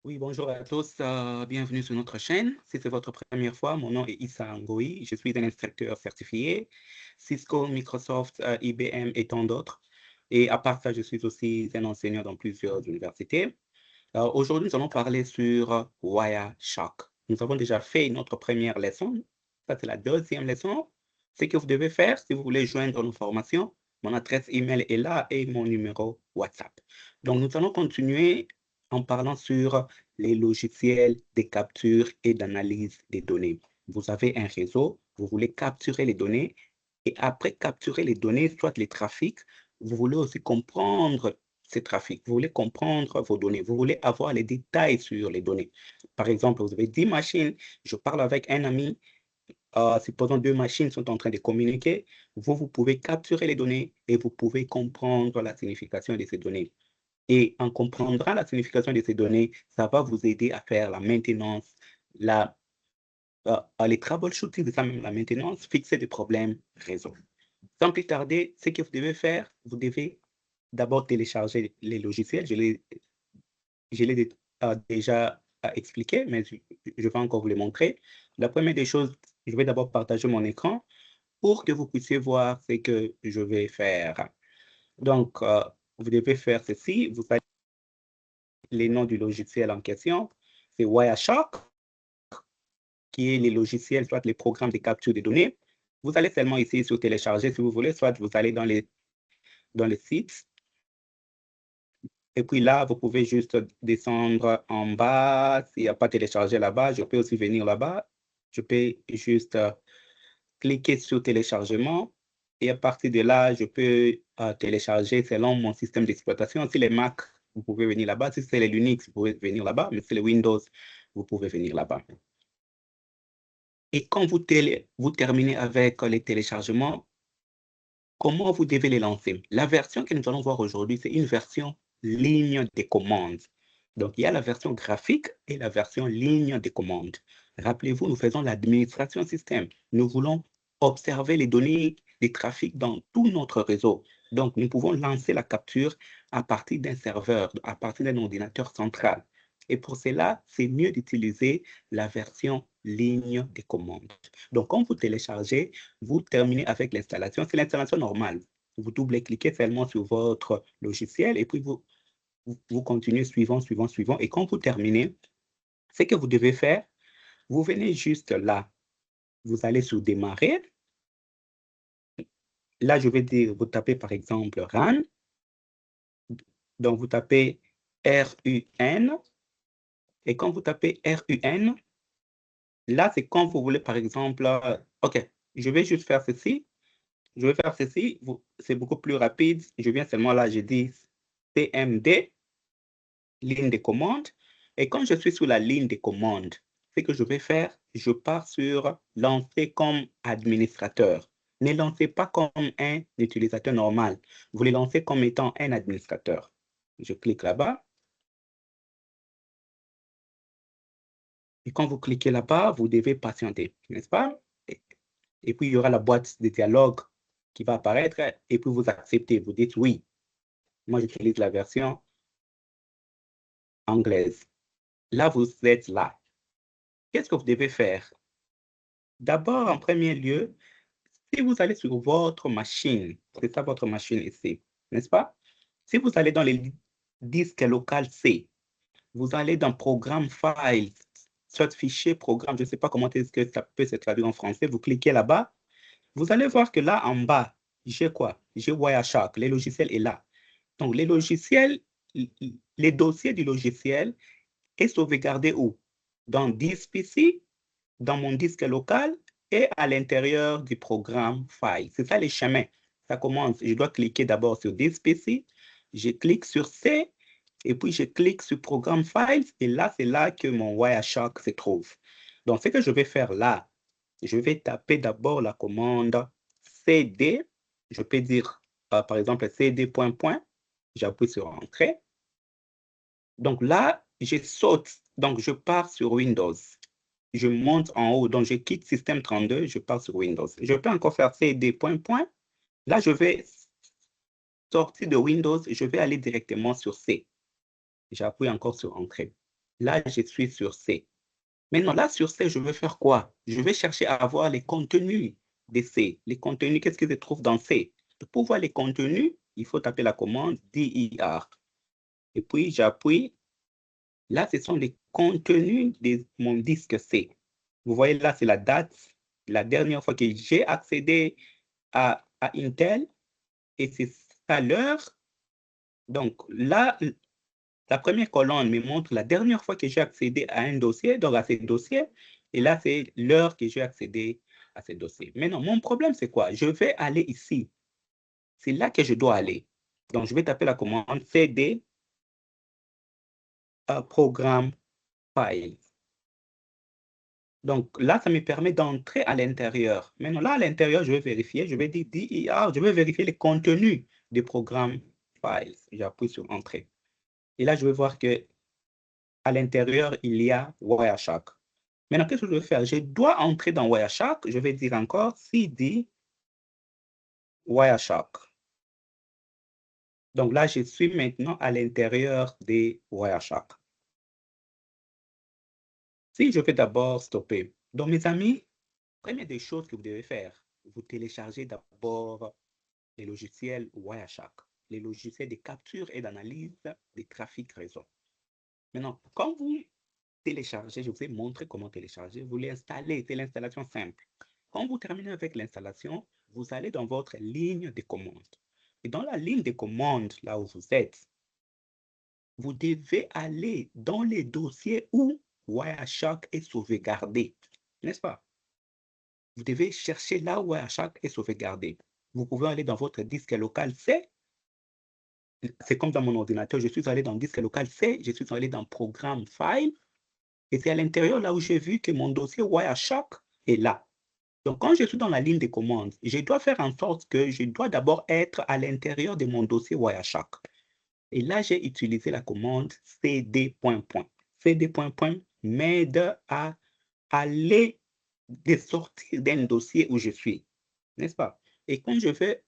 Oui, bonjour à tous, bienvenue sur notre chaîne. Si c'est votre première fois, mon nom est Issa Ngoï, je suis un instructeur certifié, Cisco, Microsoft, IBM et tant d'autres. Et à part ça, je suis aussi un enseignant dans plusieurs universités. Aujourd'hui, nous allons parler sur Wireshark. Nous avons déjà fait notre première leçon, ça c'est la deuxième leçon. Ce que vous devez faire, si vous voulez joindre nos formations, mon adresse email est là et mon numéro WhatsApp. Donc, nous allons continuer en parlant sur les logiciels de capture et d'analyse des données. Vous avez un réseau, vous voulez capturer les données et après capturer les données, soit les trafics, vous voulez aussi comprendre ces trafics, vous voulez comprendre vos données, vous voulez avoir les détails sur les données. Par exemple, vous avez 10 machines, je parle avec un ami, supposons 2 machines sont en train de communiquer, vous pouvez capturer les données et vous pouvez comprendre la signification de ces données. Et en comprenant la signification de ces données, ça va vous aider à faire la maintenance, les troubleshooting, c'est ça même la maintenance, fixer des problèmes réseau. Sans plus tarder, ce que vous devez faire, vous devez d'abord télécharger les logiciels. Je l'ai déjà expliqué, mais je vais encore vous les montrer. La première des choses, je vais d'abord partager mon écran pour que vous puissiez voir ce que je vais faire. Donc, vous devez faire ceci. Vous avez les noms du logiciel en question. C'est Wireshark, qui est les logiciels, soit les programmes de capture des données. Vous allez seulement ici sur télécharger si vous voulez, soit vous allez dans le site. Et puis là, vous pouvez juste descendre en bas. S'il n'y a pas téléchargé là-bas, je peux aussi venir là-bas. Je peux juste cliquer sur téléchargement. Et à partir de là, je peux télécharger selon mon système d'exploitation. Si les Mac, vous pouvez venir là-bas. Si c'est les Linux, vous pouvez venir là-bas. Mais si les Windows, vous pouvez venir là-bas. Et quand vous terminez avec les téléchargements, comment vous devez les lancer? La version que nous allons voir aujourd'hui, c'est une version ligne de commande. Donc, il y a la version graphique et la version ligne de commande. Rappelez-vous, nous faisons l'administration système. Nous voulons observer les données des trafics dans tout notre réseau. Donc, nous pouvons lancer la capture à partir d'un serveur, à partir d'un ordinateur central. Et pour cela, c'est mieux d'utiliser la version ligne de commande. Donc, quand vous téléchargez, vous terminez avec l'installation. C'est l'installation normale. Vous double-cliquez seulement sur votre logiciel et puis vous continuez suivant. Et quand vous terminez, ce que vous devez faire, vous venez juste là. Vous allez sur Démarrer. Là, je vais dire, vous tapez par exemple RUN. Donc, vous tapez RUN. Et quand vous tapez RUN, là, c'est quand vous voulez, par exemple, OK, je vais juste faire ceci. Je vais faire ceci. C'est beaucoup plus rapide. Je viens seulement là, je dis CMD, ligne de commande. Et quand je suis sur la ligne de commande, ce que je vais faire, je pars sur lancer comme administrateur. Ne lancez pas comme un utilisateur normal. Vous les lancez comme étant un administrateur. Je clique là-bas. Et quand vous cliquez là-bas, vous devez patienter, n'est-ce pas? Et puis, il y aura la boîte de dialogue qui va apparaître. Et puis, vous acceptez. Vous dites oui. Moi, j'utilise la version anglaise. Là, vous êtes là. Qu'est-ce que vous devez faire? D'abord, en premier lieu, si vous allez sur votre machine, c'est ça votre machine ici, n'est-ce pas? Si vous allez dans les disques local C, vous allez dans Programme Files, soit fichier, programme, je ne sais pas comment est-ce que ça peut se traduire en français, vous cliquez là-bas, vous allez voir que là en bas, j'ai quoi? J'ai Wireshark, le logiciel est là. Donc, les logiciels, les dossiers du logiciel est sauvegardé où? Dans disque PC, dans mon disque local et à l'intérieur du programme File. C'est ça les chemins. Ça commence, je dois cliquer d'abord sur Disk PC, je clique sur C, et puis je clique sur Programme Files, et là, c'est là que mon Wireshark se trouve. Donc, ce que je vais faire là, je vais taper d'abord la commande CD, je peux dire, par exemple, CD, j'appuie sur Entrée. Donc là, je saute, donc je pars sur Windows. Je monte en haut, donc je quitte Système 32, je pars sur Windows. Je peux encore faire CD, Là, je vais sortir de Windows, je vais aller directement sur C. J'appuie encore sur Entrée. Là, je suis sur C. Maintenant, là, sur C, je veux faire quoi? Je vais chercher à voir les contenus de C. Les contenus, qu'est-ce que je trouve dans C? Pour voir les contenus, il faut taper la commande dir. Et puis, j'appuie. Là, ce sont les contenus de mon disque C. Vous voyez, là, c'est la date, la dernière fois que j'ai accédé à Intel, et c'est ça l'heure. Donc, là, la première colonne me montre la dernière fois que j'ai accédé à un dossier, donc à ce dossier, et là, c'est l'heure que j'ai accédé à ce dossier. Maintenant, mon problème, c'est quoi? Je vais aller ici. C'est là que je dois aller. Donc, je vais taper la commande cd programme file. Donc, là, ça me permet d'entrer à l'intérieur. Maintenant, là, à l'intérieur, je vais vérifier, je vais dire dir, je vais vérifier les contenus des programmes files. J'appuie sur Entrée. Et là, je vais voir que à l'intérieur, il y a Wireshark. Maintenant, qu'est-ce que je vais faire? Je dois entrer dans Wireshark. Je vais dire encore cd Wireshark. Donc là, je suis maintenant à l'intérieur des Wireshark. Si je vais d'abord stopper. Donc, mes amis, première des choses que vous devez faire, vous téléchargez d'abord les logiciels Wireshark, les logiciels de capture et d'analyse des trafics réseau. Maintenant, quand vous téléchargez, je vous ai montré comment télécharger, vous l'installez, c'est l'installation simple. Quand vous terminez avec l'installation, vous allez dans votre ligne de commande. Et dans la ligne de commande, là où vous êtes, vous devez aller dans les dossiers où Wireshark est sauvegardé, n'est-ce pas? Vous devez chercher là où Wireshark est sauvegardé. Vous pouvez aller dans votre disque local C. C'est comme dans mon ordinateur, je suis allé dans disque local C, je suis allé dans Programme File, et c'est à l'intérieur là où j'ai vu que mon dossier Wireshark est là. Donc, quand je suis dans la ligne de commande, je dois faire en sorte que je dois d'abord être à l'intérieur de mon dossier Wireshark. Et là, j'ai utilisé la commande cd. cd m'aide à aller de sortir d'un dossier où je suis, n'est-ce pas? Et quand je veux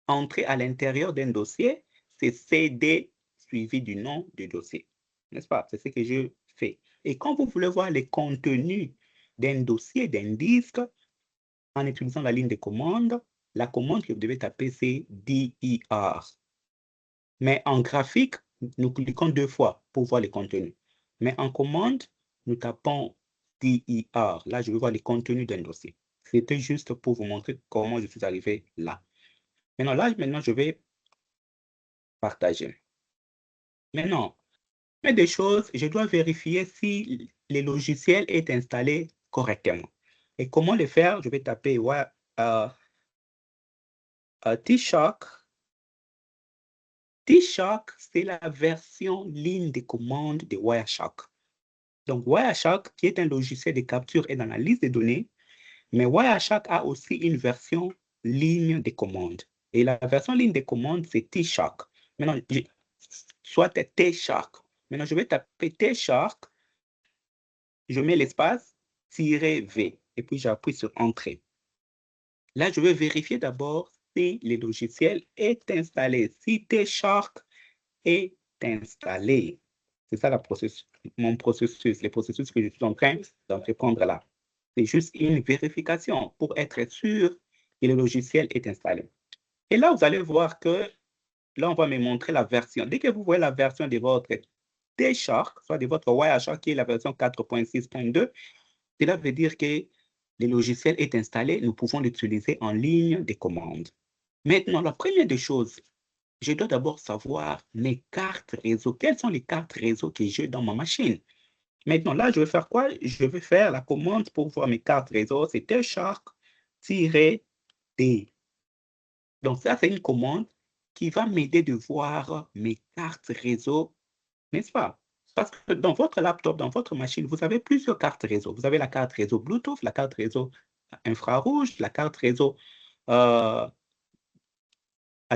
entrer à l'intérieur d'un dossier, c'est cd suivi du nom du dossier, n'est-ce pas? C'est ce que je fais. Et quand vous voulez voir les contenus d'un dossier, d'un disque, en utilisant la ligne de commande, la commande que vous devez taper, c'est dir. Mais en graphique, nous cliquons 2 fois pour voir les contenus. Mais en commande, nous tapons dir. Là, je vais voir les contenus d'un dossier. C'était juste pour vous montrer comment je suis arrivé là. Maintenant, je vais partager. Maintenant, mais des choses, je dois vérifier si le logiciel est installé correctement. Et comment le faire? Je vais taper T-Shock. T-Shock, c'est la version ligne de commande de Wireshark. Donc, Wireshark, qui est un logiciel de capture et d'analyse des données, mais Wireshark a aussi une version ligne de commande. Et la version ligne de commande, c'est T-Shock. Maintenant, soit T-Shark. Maintenant, je vais taper T-Shark, je mets l'espace, -V, et puis j'appuie sur Entrée. Là, je vais vérifier d'abord si le logiciel est installé, si T-Shark est installé. C'est ça mon processus, le processus que je suis en train d'entreprendre là. C'est juste une vérification pour être sûr que le logiciel est installé. Et là, vous allez voir que là, on va me montrer la version. Dès que vous voyez la version de votre T-Shark, soit de votre Wireshark, qui est la version 4.6.2, cela veut dire que le logiciel est installé, nous pouvons l'utiliser en ligne de commande. Maintenant, la première des choses, je dois d'abord savoir mes cartes réseau. Quelles sont les cartes réseau que j'ai dans ma machine? Maintenant, là, je vais faire quoi? Je vais faire la commande pour voir mes cartes réseau. C'est T-Shark-D. Donc, ça, c'est une commande qui va m'aider de voir mes cartes réseau, n'est-ce pas? Parce que dans votre laptop, dans votre machine, vous avez plusieurs cartes réseau. Vous avez la carte réseau Bluetooth, la carte réseau infrarouge, la carte réseau à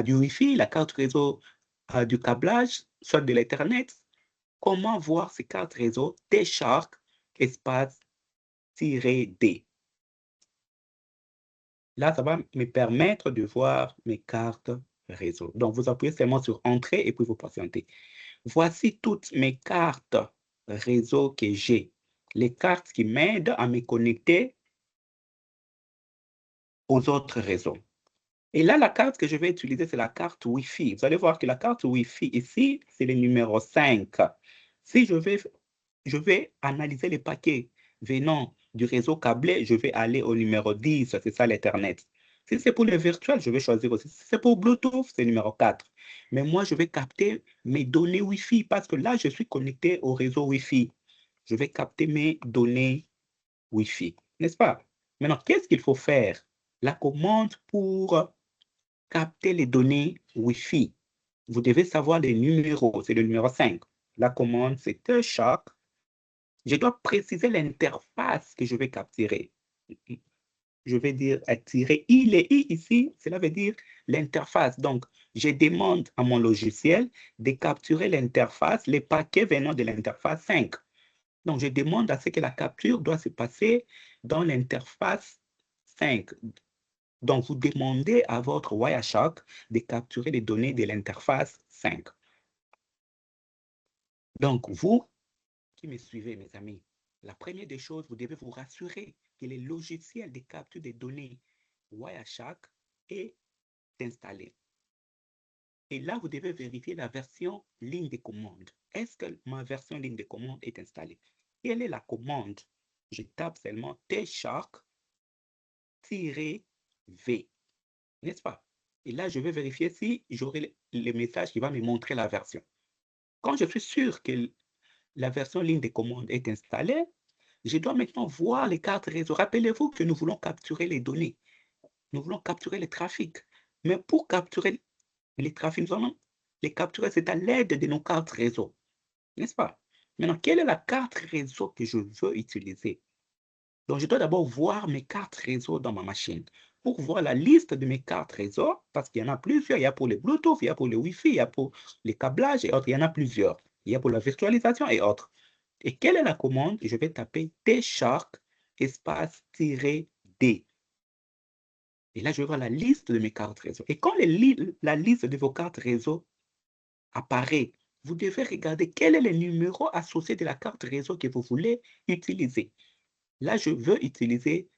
du Wi-Fi, la carte réseau du câblage, soit de l'Ethernet. Comment voir ces cartes réseau? T-Shark, espace -D. Là, ça va me permettre de voir mes cartes réseau. Donc, vous appuyez seulement sur Entrée et puis vous patientez. Voici toutes mes cartes réseau que j'ai, les cartes qui m'aident à me connecter aux autres réseaux. Et là, la carte que je vais utiliser, c'est la carte Wi-Fi. Vous allez voir que la carte Wi-Fi ici, c'est le numéro 5. Si je vais analyser les paquets venant du réseau câblé, je vais aller au numéro 10, c'est ça l'Ethernet. Si c'est pour le virtuel, je vais choisir aussi. Si c'est pour Bluetooth, c'est numéro 4. Mais moi, je vais capter mes données Wi-Fi parce que là, je suis connecté au réseau Wi-Fi. Je vais capter mes données Wi-Fi, n'est-ce pas? Maintenant, qu'est-ce qu'il faut faire? La commande pour capter les données Wi-Fi. Vous devez savoir les numéros, c'est le numéro 5. La commande, c'est T-Shock. Je dois préciser l'interface que je vais capturer. Je vais dire attirer I. Les I ici, cela veut dire l'interface. Donc, je demande à mon logiciel de capturer l'interface, les paquets venant de l'interface 5. Donc, je demande à ce que la capture doit se passer dans l'interface 5. Donc, vous demandez à votre Wireshark de capturer les données de l'interface 5. Donc, vous qui me suivez, mes amis, la première des choses, vous devez vous rassurer que le logiciel de capture des données Wireshark est installé. Et là, vous devez vérifier la version ligne de commande. Est-ce que ma version ligne de commande est installée? Quelle est la commande? Je tape seulement T-Shark-V, n'est-ce pas? Et là, je vais vérifier si j'aurai le message qui va me montrer la version. Quand je suis sûr que la version ligne de commande est installée, je dois maintenant voir les cartes réseau. Rappelez-vous que nous voulons capturer les données. Nous voulons capturer le trafic. Mais pour capturer les trafics, nous allons les capturer, c'est à l'aide de nos cartes réseau. N'est-ce pas? Maintenant, quelle est la carte réseau que je veux utiliser? Donc, je dois d'abord voir mes cartes réseau dans ma machine. Pour voir la liste de mes cartes réseau, parce qu'il y en a plusieurs, il y a pour les Bluetooth, il y a pour le Wi-Fi, il y a pour les câblages et autres, il y en a plusieurs. Il y a pour la virtualisation et autres. Et quelle est la commande? Je vais taper T-Shark espace-D. Et là, je vais voir la liste de mes cartes réseau. Et quand la liste de vos cartes réseau apparaît, vous devez regarder quel est le numéro associé de la carte réseau que vous voulez utiliser. Là, je veux utiliser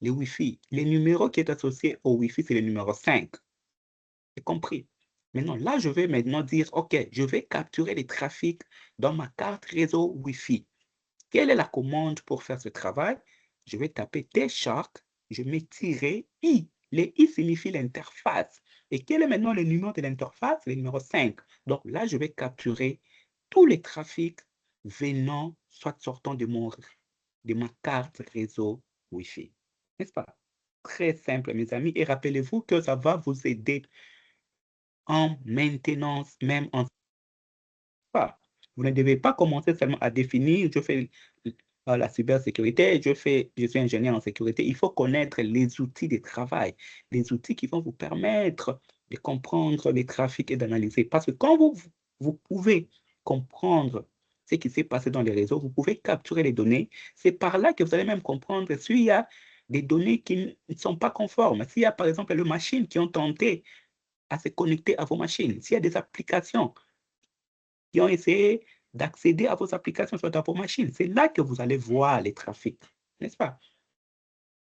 le Wi-Fi. Le numéro qui est associé au Wi-Fi, c'est le numéro 5. C'est compris? Maintenant, là, je vais maintenant dire, OK, je vais capturer les trafics dans ma carte réseau Wi-Fi. Quelle est la commande pour faire ce travail? Je vais taper T-Shark, je mets -I. Le I signifie l'interface. Et quel est maintenant le numéro de l'interface? Le numéro 5. Donc là, je vais capturer tous les trafics venant, soit sortant de ma carte réseau Wi-Fi. N'est-ce pas? Très simple, mes amis. Et rappelez-vous que ça va vous aider en maintenance, même en... Vous ne devez pas commencer seulement à définir, je fais la cybersécurité, je suis ingénieur en sécurité. Il faut connaître les outils de travail, les outils qui vont vous permettre de comprendre les trafics et d'analyser. Parce que quand vous pouvez comprendre ce qui s'est passé dans les réseaux, vous pouvez capturer les données. C'est par là que vous allez même comprendre s'il y a des données qui ne sont pas conformes. S'il y a par exemple les machines qui ont tenté à se connecter à vos machines, s'il y a des applications qui ont essayé d'accéder à vos applications sur vos machines. C'est là que vous allez voir les trafics, n'est-ce pas?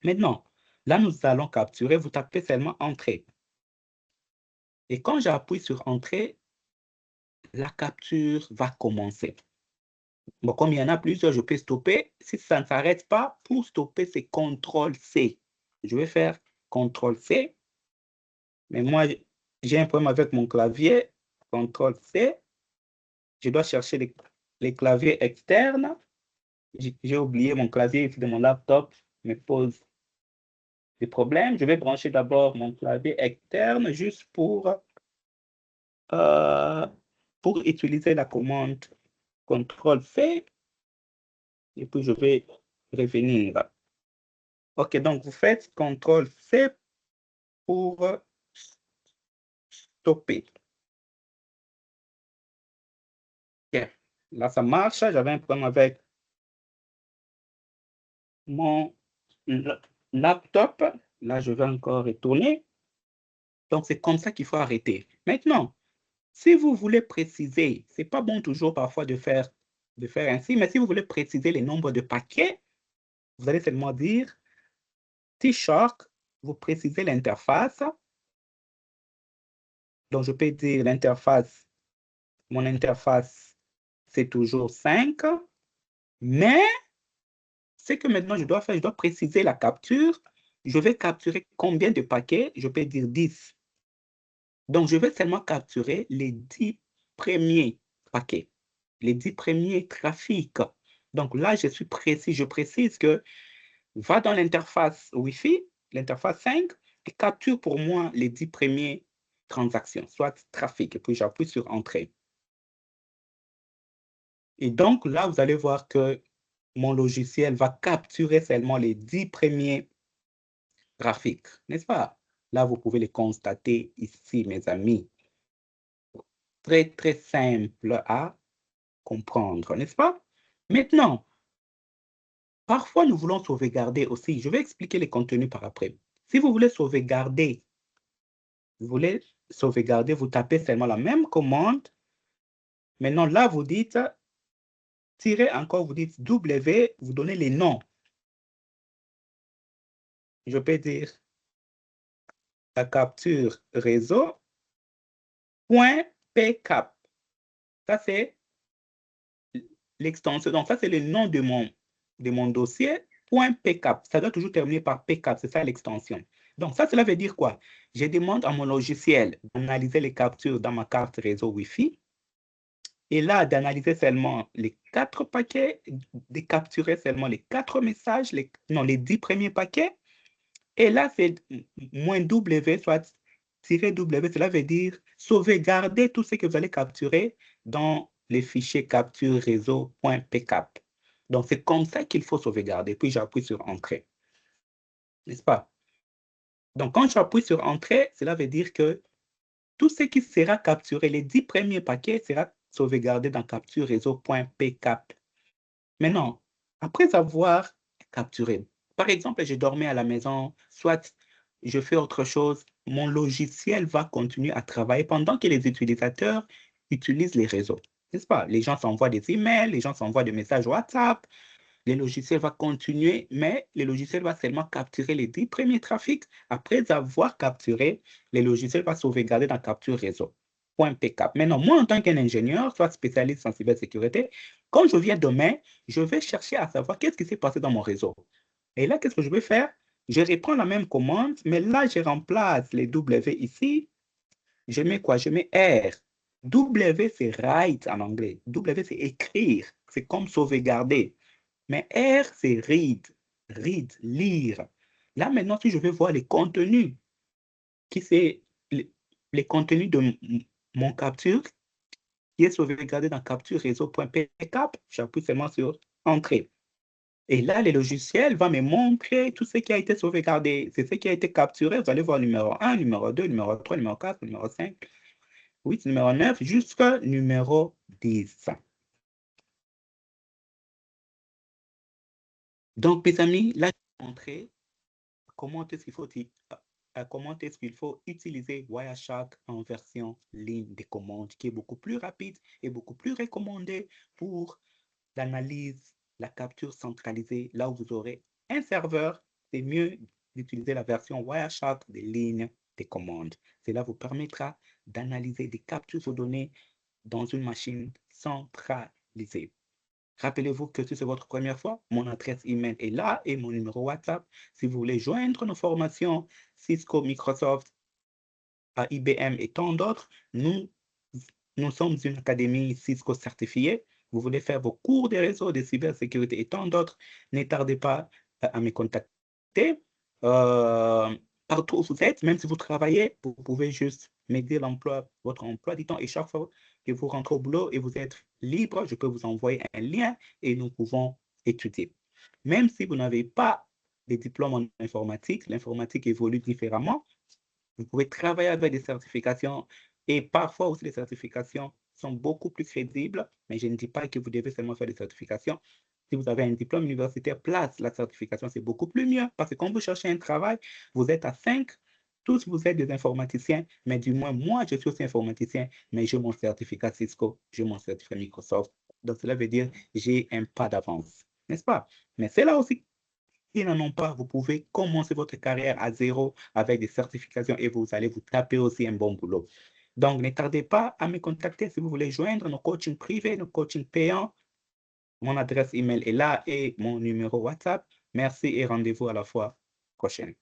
Maintenant, là, nous allons capturer, vous tapez seulement Entrée. Et quand j'appuie sur Entrée, la capture va commencer. Bon, comme il y en a plusieurs, je peux stopper. Si ça ne s'arrête pas, pour stopper, c'est CTRL-C. Je vais faire CTRL-C. Mais moi, j'ai un problème avec mon clavier. CTRL-C. Je dois chercher les claviers externes. J'ai oublié mon clavier ici de mon laptop, me pose des problèmes. Je vais brancher d'abord mon clavier externe juste pour utiliser la commande CTRL-C et puis je vais revenir. OK, donc vous faites CTRL-C pour stopper. OK, là ça marche. J'avais un problème avec mon laptop. Là, je vais encore retourner. Donc, c'est comme ça qu'il faut arrêter. Maintenant, si vous voulez préciser, ce n'est pas bon toujours parfois de faire de faire ainsi. Mais si vous voulez préciser les nombres de paquets, vous allez seulement dire T-Shark, vous précisez l'interface. Donc, je peux dire l'interface, mon interface, c'est toujours 5. Mais ce que maintenant je dois faire, je dois préciser la capture. Je vais capturer combien de paquets? Je peux dire 10. Donc, je vais seulement capturer les 10 premiers paquets, les 10 premiers trafics. Donc là, je suis précis, je précise que va dans l'interface Wi-Fi, l'interface 5, et capture pour moi les 10 premières transactions, soit trafic, et puis j'appuie sur Entrée. Et donc là, vous allez voir que mon logiciel va capturer seulement les 10 premiers trafics, n'est-ce pas? Là, vous pouvez les constater ici, mes amis. Très, très simple à comprendre, n'est-ce pas? Maintenant, parfois, nous voulons sauvegarder aussi. Je vais expliquer les contenus par après. Si vous voulez sauvegarder, vous tapez seulement la même commande. Maintenant, là, vous dites, tirez encore, vous dites W, vous donnez les noms. Je peux dire la capture réseau, .pcap. Ça, c'est l'extension. Donc, ça, c'est le nom de mon dossier, .pcap. Ça doit toujours terminer par pcap, c'est ça l'extension. Donc, ça, cela veut dire quoi? Je demande à mon logiciel d'analyser les captures dans ma carte réseau Wi-Fi. Et là, d'analyser seulement les 4 paquets, de capturer seulement les 4 messages, les 10 premiers paquets. Et là, c'est -W, soit -W, cela veut dire sauvegarder tout ce que vous allez capturer dans les fichiers capture réseau.pcap. Donc, c'est comme ça qu'il faut sauvegarder. Puis, j'appuie sur Entrée. N'est-ce pas? Donc, quand j'appuie sur Entrée, cela veut dire que tout ce qui sera capturé, les 10 premiers paquets, sera sauvegardé dans capture réseau.pcap. Maintenant, après avoir capturé, par exemple, je dormais à la maison, soit je fais autre chose, mon logiciel va continuer à travailler pendant que les utilisateurs utilisent les réseaux. N'est-ce pas? Les gens s'envoient des emails, les gens s'envoient des messages WhatsApp, le logiciel va continuer, mais le logiciel va seulement capturer les 10 premiers trafics. Après avoir capturé, le logiciel va sauvegarder dans capture réseau. .pcap. Maintenant, moi, en tant qu'ingénieur, soit spécialiste en cybersécurité, quand je viens demain, je vais chercher à savoir qu'est-ce qui s'est passé dans mon réseau. Et là, qu'est-ce que je vais faire? Je reprends la même commande, mais là, je remplace les W ici. Je mets quoi? Je mets R. W, c'est write en anglais. W, c'est écrire. C'est comme sauvegarder. Mais R, c'est read. Read, lire. Là, maintenant, si je veux voir les contenus, qui c'est les contenus de mon capture, qui est sauvegardé dans capture réseau.pcap, j'appuie seulement sur Entrée. Et là, le logiciel va me montrer tout ce qui a été sauvegardé. C'est ce qui a été capturé. Vous allez voir numéro 1, numéro 2, numéro 3, numéro 4, numéro 5, 8, numéro 9, jusqu'à numéro 10. Donc, mes amis, là, je vais vous montrer comment est-ce qu'il faut utiliser Wireshark en version ligne de commande, qui est beaucoup plus rapide et beaucoup plus recommandé pour l'analyse, la capture centralisée. Là où vous aurez un serveur, c'est mieux d'utiliser la version Wireshark des lignes de commande. Cela vous permettra d'analyser des captures de données dans une machine centralisée. Rappelez-vous que si c'est votre première fois, mon adresse email est là et mon numéro WhatsApp. Si vous voulez joindre nos formations Cisco, Microsoft, à IBM et tant d'autres, nous sommes une académie Cisco certifiée. Vous voulez faire vos cours de réseau, de cybersécurité et tant d'autres, ne tardez pas à me contacter. Partout où vous êtes, même si vous travaillez, vous pouvez juste m'aider votre emploi du temps. Et chaque fois que vous rentrez au boulot et vous êtes libre, je peux vous envoyer un lien et nous pouvons étudier. Même si vous n'avez pas de diplôme en informatique, l'informatique évolue différemment. Vous pouvez travailler avec des certifications et parfois aussi les certifications sont beaucoup plus crédibles, mais je ne dis pas que vous devez seulement faire des certifications. Si vous avez un diplôme universitaire, place la certification, c'est beaucoup plus mieux parce que quand vous cherchez un travail, vous êtes à 5, tous vous êtes des informaticiens, mais du moins moi, je suis aussi informaticien, mais j'ai mon certificat Cisco, j'ai mon certificat Microsoft. Donc, cela veut dire j'ai un pas d'avance, n'est-ce pas? Mais c'est là aussi qui n'en ont pas, vous pouvez commencer votre carrière à zéro avec des certifications et vous allez vous taper aussi un bon boulot. Donc, ne tardez pas à me contacter si vous voulez joindre nos coachings privés, nos coachings payants. Mon adresse email est là et mon numéro WhatsApp. Merci et rendez-vous à la fois prochaine.